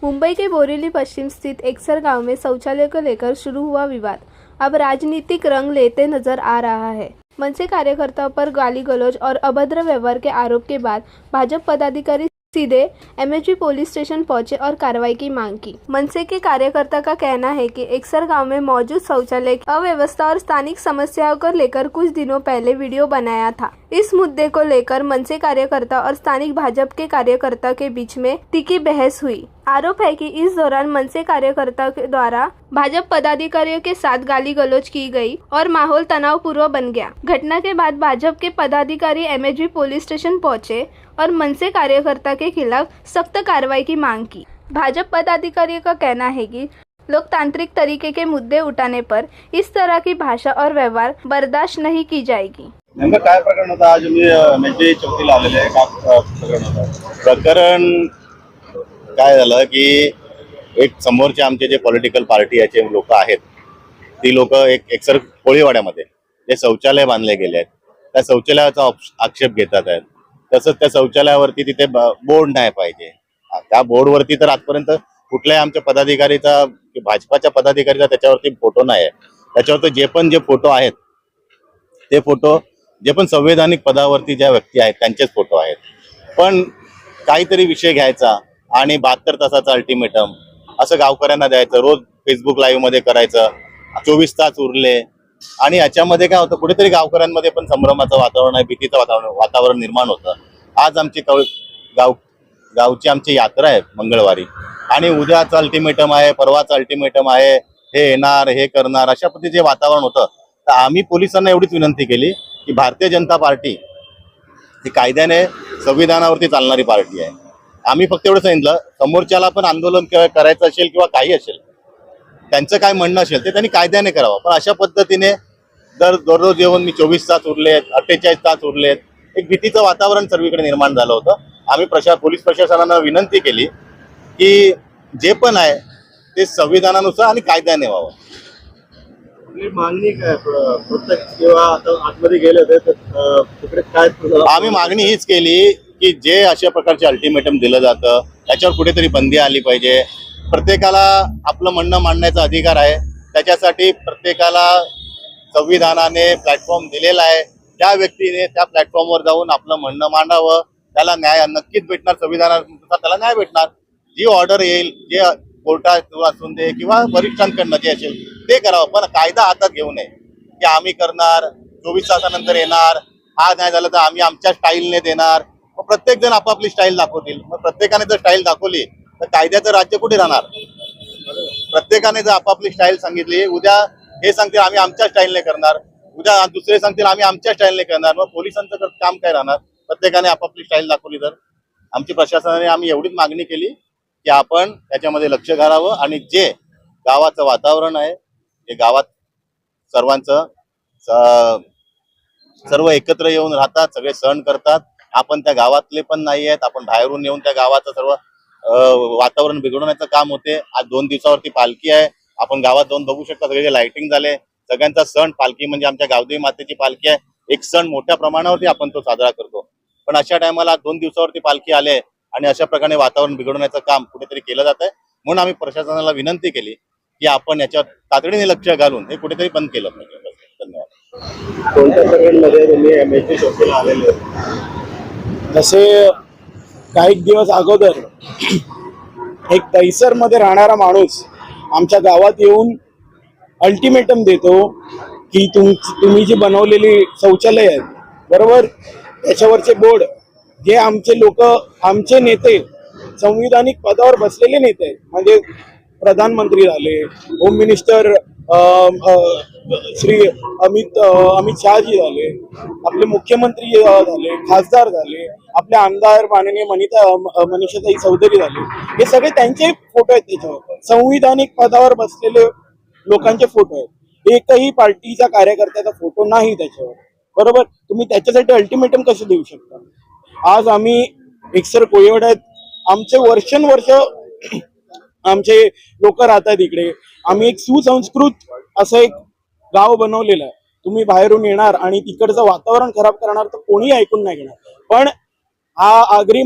मुंबई के बोरीवली पश्चिम स्थित एक्सर गांव में शौचालय को लेकर शुरू हुआ विवाद अब राजनीतिक रंग लेते नजर आ रहा है। मनसे कार्यकर्ताओं पर गाली गलौज और अभद्र व्यवहार के आरोप के बाद भाजपा पदाधिकारी सीधे एमएचबी पुलिस स्टेशन पहुंचे और कार्रवाई की मांग की। मनसे के कार्यकर्ता का कहना है कि एक्सर गांव में मौजूद शौचालय की अव्यवस्था और स्थानिक समस्याओं को लेकर कुछ दिनों पहले वीडियो बनाया था। इस मुद्दे को लेकर मनसे कार्यकर्ता और स्थानिक भाजपा के कार्यकर्ता के बीच में तीखी बहस हुई। आरोप है कि इस दौरान मनसे कार्यकर्ता के द्वारा भाजपा पदाधिकारियों के साथ गाली गलौज की गई और माहौल तनावपूर्ण बन गया। घटना के बाद भाजपा के पदाधिकारी एमएचबी पुलिस स्टेशन पहुंचे और मनसे कार्यकर्ता के खिलाफ सख्त कार्रवाई की मांग की। भाजपा पदाधिकारियों का कहना है कि लोकतांत्रिक तरीके के मुद्दे उठाने पर इस तरह की भाषा और व्यवहार बर्दाश्त नहीं की जाएगी। नेमकं काय प्रकरण होतं? आज मी मेजे चौकीला आलेले आहे. का प्रकरण होतं? प्रकरण काय झालं की एक समोरचे आमचे जे पॉलिटिकल पार्टी याचे लोक आहेत, ती लोक एक एकसर कोळीवाड्यामध्ये जे शौचालय बांधले गेले आहेत त्या शौचालयाचा आक्षेप घेतात आहेत। तसंच त्या शौचालयावरती तिथे बोर्ड नाही पाहिजे। त्या बोर्डवरती तर आजपर्यंत कुठल्याही आमच्या पदाधिकारीचा भाजपाच्या पदाधिकारीचा त्याच्यावरती फोटो नाही आहे। त्याच्यावरती जे फोटो आहेत ते फोटो जे पण संवैधानिक पदावरती ज्या व्यक्ती आहेत त्यांचेच फोटो आहेत। पण काहीतरी विषय घ्यायचा आणि 72 तासाचा अल्टिमेटम असं गावकऱ्यांना द्यायचं, रोज फेसबुक लाईव्ह मध्ये करायचं, 24 तास उरले आणि याच्यामध्ये काय होतं, कुठेतरी गावकऱ्यांमध्ये पण संभ्रमाचं वातावरण आहे, भीतीचं वातावरण निर्माण होतं। आज आमची गावची आमची यात्रा आहे मंगळवारी आणि उद्याचं अल्टिमेटम आहे, परवाचं अल्टिमेटम आहे, हे येणार हे करणार अशा पद्धतीचे वातावरण होतं। तर आम्ही पोलिसांना एवढीच विनंती केली की भारतीय जनता पार्टी ही कायद्याने संविधानावरती चालणारी पार्टी आहे। आम्ही फक्त एवढं सांगितलं, समोरच्याला पण आंदोलन करायचं असेल किंवा काही असेल, त्यांचं काय म्हणणं असेल ते त्यांनी कायद्याने करावं। पण अशा पद्धतीने दररोज येऊन मी 24 तास उरलेत, 48 तास उरलेत, एक भीतीचं वातावरण सर्वीकडे निर्माण झालं होतं। आम्ही पोलीस प्रशासनाला विनंती केली की जे पण आहे ते संविधानानुसार आणि कायद्याने व्हावं। मागणी काय प्रत्येक किंवा आतमध्ये गेले होते तिकडे काय आम्ही मागणी हीच केली की जे अशा प्रकारचे अल्टिमेटम दिलं जातं त्याच्यावर कुठेतरी बंदी आली पाहिजे। प्रत्येकाला आपलं म्हणणं मांडण्याचा अधिकार आहे, त्याच्यासाठी प्रत्येकाला संविधानाने प्लॅटफॉर्म दिलेला आहे। त्या व्यक्तीने त्या प्लॅटफॉर्मवर जाऊन आपलं म्हणणं मांडावं, त्याला न्याय नक्कीच भेटणार, संविधानानुसार त्याला न्याय भेटणार। जी ऑर्डर येईल, जे कोर्टात असून दे किंवा वरिष्ठांकडनं जे असेल ते करावं, पण कायदा हातात घेऊ नये की आम्ही करणार, 24 तासानंतर येणार, हा नाही झालं तर आम्ही आमच्या स्टाईलने देणार। मग प्रत्येक जण आपापली स्टाईल दाखवतील, मग प्रत्येकाने जर स्टाईल दाखवली तर कायद्याचं राज्य कुठे राहणार? प्रत्येकाने जर आपापली स्टाईल सांगितली, उद्या हे सांगतील आम्ही आमच्या स्टाईलने करणार, उद्या दुसरे सांगतील आम्ही आमच्या स्टाईलने करणार, मग पोलिसांचं काम काय राहणार? प्रत्येकाने आपापली स्टाईल दाखवली तर आमची प्रशासनाने आम्ही एवढीच मागणी केली की आपण त्याच्यामध्ये लक्ष घालावं आणि जे गावाचं वातावरण आहे, जे गावात सर्वांचं सर्व एकत्र येऊन राहतात, सगळे सण करतात, आपण त्या गावातले पण नाही आहेत, आपण बाहेरून येऊन त्या गावाचं सर्व वातावरण बिघडवण्याचं काम होते। आज 2 दिवसावरती पालखी आहे, आपण गावात जाऊन बघू शकता, सगळे लाइटिंग झाले, सगळ्यांचा सण पालखी म्हणजे आमच्या गावदेवी मातेची पालखी आहे, एक सण मोठ्या प्रमाणावरती आपण तो साजरा करतो। पण अशा टायमाला 2 दिवसावरती पालखी आले आणि अशा प्रकारे वातावरण बिघडवण्याचं काम कुठेतरी केलं जात आहे। म्हणून आम्ही प्रशासनाला विनंती केली की आपण याच्यावर तातडीने लक्ष घालून हे कुठेतरी बंद केलं पाहिजे। धन्यवाद। कोणत्या प्रकरणामध्ये तुम्ही एमएचबी चौकीला आलेले जसे काही दिवस अगोदर एक दहिसरमध्ये राहणारा माणूस आमच्या गावात येऊन अल्टिमेटम देतो की तुम्ही जी बनवलेली शौचालय आहेत बरोबर, त्याच्यावरचे बोर्ड जे आमचे लोक, आमचे नेते, संविधानिक पदावर बसलेले नेते आहेत, म्हणजे प्रधानमंत्री झाले, होम मिनिस्टर श्री अमित शहाजी झाले, आपले मुख्यमंत्री झाले, खासदार झाले, आपले आमदार माननीय मनीषाताई चौधरी झाले, हे सगळे त्यांचे फोटो आहेत। त्याच्यावर संविधानिक पदावर बसलेले लोकांचे फोटो आहेत, एकही पार्टीचा कार्यकर्त्याचा फोटो नाही त्याच्यावर, बरोबर। तुम्ही त्याच्यासाठी अल्टिमेटम कसे देऊ शकता? आज आम्ही एक्सर कोळीवाड्यात आमचे वर्षानुवर्ष आमचे लोक राहतात इकडे, आम्ही एक सुसंस्कृत असं एक गाव बनवलेलं आहे। तुम्ही बाहेरून येणार आणि तिकडचं वातावरण खराब करणार तर कोणी ऐकून नाही घेणार। पण हा आगरी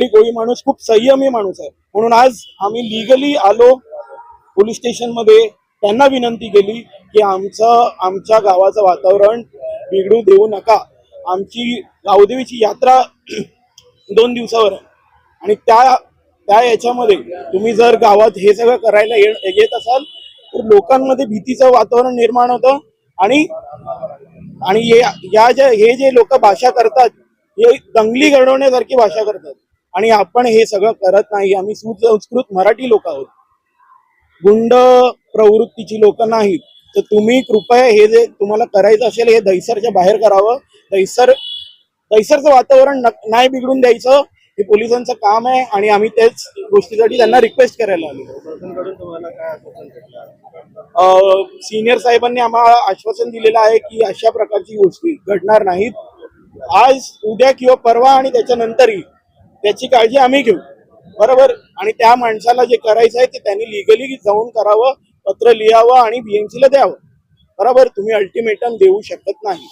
कोळी माणूस खूप संयमी माणूस आहे, म्हणून आज आम्ही लिगली आलो पोलीस स्टेशनमध्ये, त्यांना विनंती केली की आमच्या गावाचं वातावरण बिघडू देऊ नका. आमची गावदेवीची यात्रा 2 दिवसावर आहे आणि त्या याच्यामध्ये तुम्ही जर गावात हे सगळं करायला येत असाल तर लोकांमध्ये भीतीचं वातावरण निर्माण होतं आणि हे जे लोक भाषा करतात हे दंगली घडवण्यासारखी भाषा करतात आणि आपण हे सगळं करत नाही. आम्ही सुसंस्कृत मराठी लोक आहोत, गुंड प्रवृत्तीची लोक नाहीत. तर तुम्ही कृपया हे जे तुम्हाला करायचं असेल हे दहिसरच्या बाहेर करावं. दहिसरचं वातावरण नाही बिघडून द्यायचं हे पोलिसांचं काम आहे आणि आम्ही त्याच गोष्टीसाठी त्यांना रिक्वेस्ट करायला आलो. प्रशासनाकडून तुम्हाला काय आश्वासन भेटलं? सिनियर साहेबांनी आम्हाला आश्वासन दिलेलं आहे की अशा प्रकारची गोष्टी घडणार नाहीत. आज उद्या किंवा परवा आणि त्याच्यानंतरही त्याची काळजी आम्ही घेऊ, बरोबर. आणि त्या माणसाला जे करायचं आहे ते त्यांनी लिगली जाऊन करावं, पत्र लिहावं आणि BMC ला द्यावं, बरोबर. तुम्ही अल्टिमेटम देऊ शकत नाही.